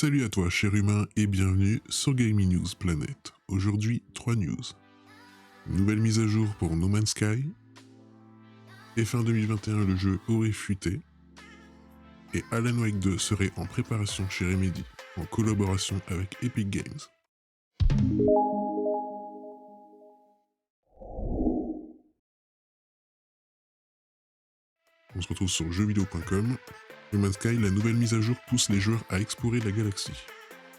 Salut à toi cher humain et bienvenue sur Gaming News Planet. Aujourd'hui, 3 news. Nouvelle mise à jour pour No Man's Sky. Et fin 2021, le jeu aurait fuité. Et Alan Wake 2 serait en préparation chez Remedy, en collaboration avec Epic Games. On se retrouve sur jeuxvideo.com. No Man's Sky, la nouvelle mise à jour pousse les joueurs à explorer la galaxie.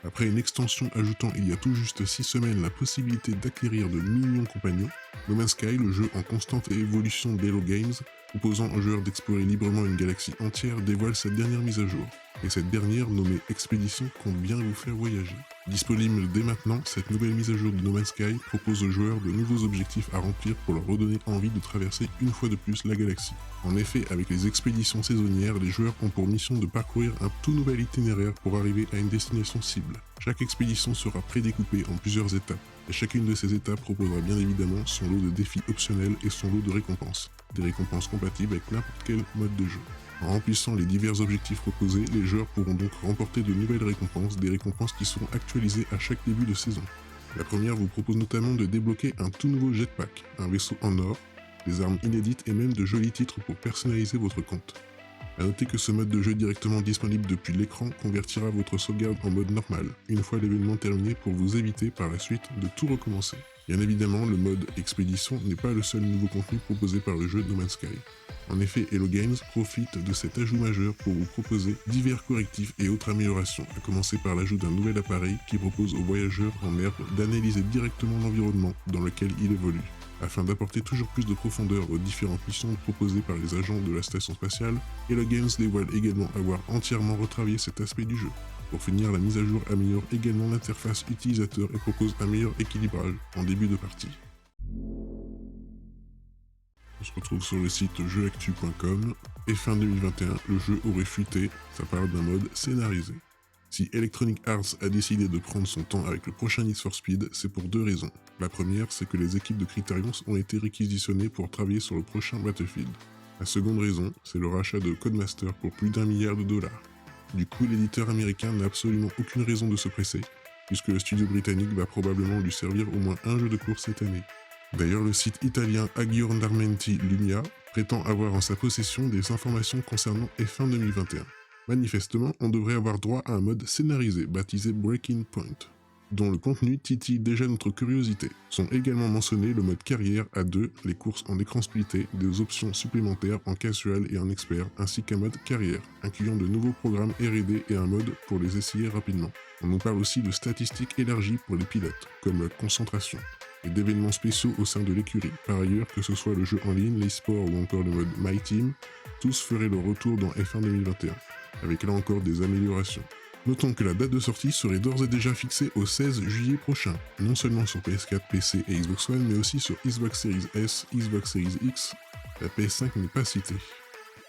Après une extension ajoutant il y a tout juste 6 semaines la possibilité d'acquérir de millions de compagnons, No Man's Sky, le jeu en constante évolution d'Hello Games, proposant aux joueurs d'explorer librement une galaxie entière, dévoile sa dernière mise à jour. Et cette dernière, nommée Expédition, compte bien vous faire voyager. Disponible dès maintenant, cette nouvelle mise à jour de No Man's Sky propose aux joueurs de nouveaux objectifs à remplir pour leur redonner envie de traverser une fois de plus la galaxie. En effet, avec les expéditions saisonnières, les joueurs ont pour mission de parcourir un tout nouvel itinéraire pour arriver à une destination cible. Chaque expédition sera prédécoupée en plusieurs étapes, et chacune de ces étapes proposera bien évidemment son lot de défis optionnels et son lot de récompenses. Des récompenses compatibles avec n'importe quel mode de jeu. En remplissant les divers objectifs proposés, les joueurs pourront donc remporter de nouvelles récompenses, des récompenses qui seront actualisées à chaque début de saison. La première vous propose notamment de débloquer un tout nouveau jetpack, un vaisseau en or, des armes inédites et même de jolis titres pour personnaliser votre compte. A noter que ce mode de jeu directement disponible depuis l'écran convertira votre sauvegarde en mode normal, une fois l'événement terminé pour vous éviter par la suite de tout recommencer. Bien évidemment, le mode expédition n'est pas le seul nouveau contenu proposé par le jeu No Man's Sky. En effet, Hello Games profite de cet ajout majeur pour vous proposer divers correctifs et autres améliorations, à commencer par l'ajout d'un nouvel appareil qui propose aux voyageurs en herbe d'analyser directement l'environnement dans lequel il évolue, afin d'apporter toujours plus de profondeur aux différentes missions proposées par les agents de la station spatiale. Hello Games dévoile également avoir entièrement retravaillé cet aspect du jeu. Pour finir, la mise à jour améliore également l'interface utilisateur et propose un meilleur équilibrage en début de partie. On se retrouve sur le site jeuxactu.com, et fin 2021, le jeu aurait fuité, ça parle d'un mode scénarisé. Si Electronic Arts a décidé de prendre son temps avec le prochain Need for Speed, c'est pour deux raisons. La première, c'est que les équipes de Criterion ont été réquisitionnées pour travailler sur le prochain Battlefield. La seconde raison, c'est le rachat de Codemaster pour plus d'1 milliard de dollars. Du coup, l'éditeur américain n'a absolument aucune raison de se presser, puisque le studio britannique va probablement lui servir au moins un jeu de course cette année. D'ailleurs, le site italien Aggiornamenti Lumia prétend avoir en sa possession des informations concernant F1 2021. Manifestement, on devrait avoir droit à un mode scénarisé baptisé Breaking Point, dont le contenu titille déjà notre curiosité. Sont également mentionnés le mode carrière à 2, les courses en écran splitté, des options supplémentaires en casual et en expert, ainsi qu'un mode carrière, incluant de nouveaux programmes R&D et un mode pour les essayer rapidement. On nous parle aussi de statistiques élargies pour les pilotes, comme la concentration, et d'événements spéciaux au sein de l'écurie. Par ailleurs, que ce soit le jeu en ligne, l'e-sport ou encore le mode My Team, tous feraient leur retour dans F1 2021, avec là encore des améliorations. Notons que la date de sortie serait d'ores et déjà fixée au 16 juillet prochain, non seulement sur PS4, PC et Xbox One, mais aussi sur Xbox Series S, Xbox Series X. La PS5 n'est pas citée.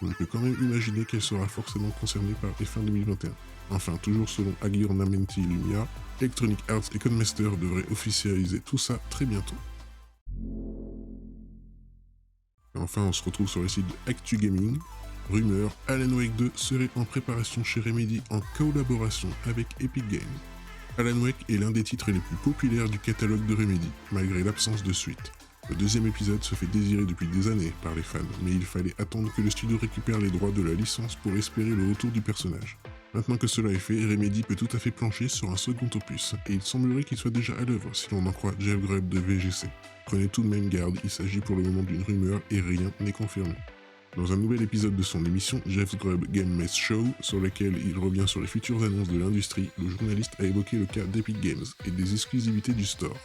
On peut quand même imaginer qu'elle sera forcément concernée par F1 2021. Enfin, toujours selon Aggiornamenti Lumia, Electronic Arts et Codemaster devraient officialiser tout ça très bientôt. Et enfin, on se retrouve sur le site de Actu Gaming. Rumeur, Alan Wake 2 serait en préparation chez Remedy en collaboration avec Epic Games. Alan Wake est l'un des titres les plus populaires du catalogue de Remedy, malgré l'absence de suite. Le deuxième épisode se fait désirer depuis des années par les fans, mais il fallait attendre que le studio récupère les droits de la licence pour espérer le retour du personnage. Maintenant que cela est fait, Remedy peut tout à fait plancher sur un second opus, et il semblerait qu'il soit déjà à l'œuvre si l'on en croit Jeff Grubb de VGC. Prenez tout de même garde, il s'agit pour le moment d'une rumeur et rien n'est confirmé. Dans un nouvel épisode de son émission Jeff Grubb Game Mess Show, sur lequel il revient sur les futures annonces de l'industrie, le journaliste a évoqué le cas d'Epic Games et des exclusivités du store.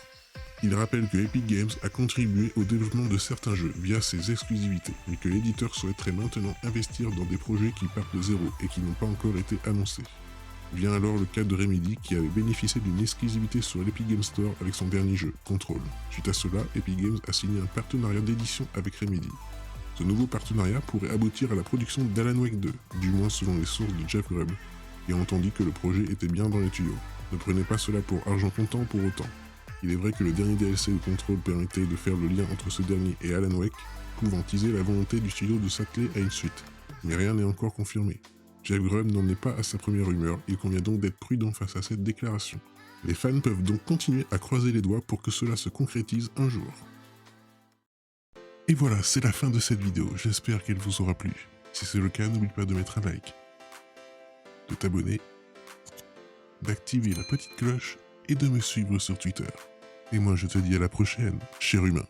Il rappelle que Epic Games a contribué au développement de certains jeux via ses exclusivités, mais que l'éditeur souhaiterait maintenant investir dans des projets qui partent de zéro et qui n'ont pas encore été annoncés. Vient alors le cas de Remedy qui avait bénéficié d'une exclusivité sur l'Epic Games Store avec son dernier jeu, Control. Suite à cela, Epic Games a signé un partenariat d'édition avec Remedy. Ce nouveau partenariat pourrait aboutir à la production d'Alan Wake 2, du moins selon les sources de Jeff Grubb, et on entendit que le projet était bien dans les tuyaux. Ne prenez pas cela pour argent comptant pour autant. Il est vrai que le dernier DLC de Control permettait de faire le lien entre ce dernier et Alan Wake, pouvant teaser la volonté du studio de s'atteler à une suite, mais rien n'est encore confirmé. Jeff Grubb n'en est pas à sa première rumeur, il convient donc d'être prudent face à cette déclaration. Les fans peuvent donc continuer à croiser les doigts pour que cela se concrétise un jour. Et voilà, c'est la fin de cette vidéo, j'espère qu'elle vous aura plu. Si c'est le cas, n'oublie pas de mettre un like, de t'abonner, d'activer la petite cloche et de me suivre sur Twitter. Et moi je te dis à la prochaine, cher humain.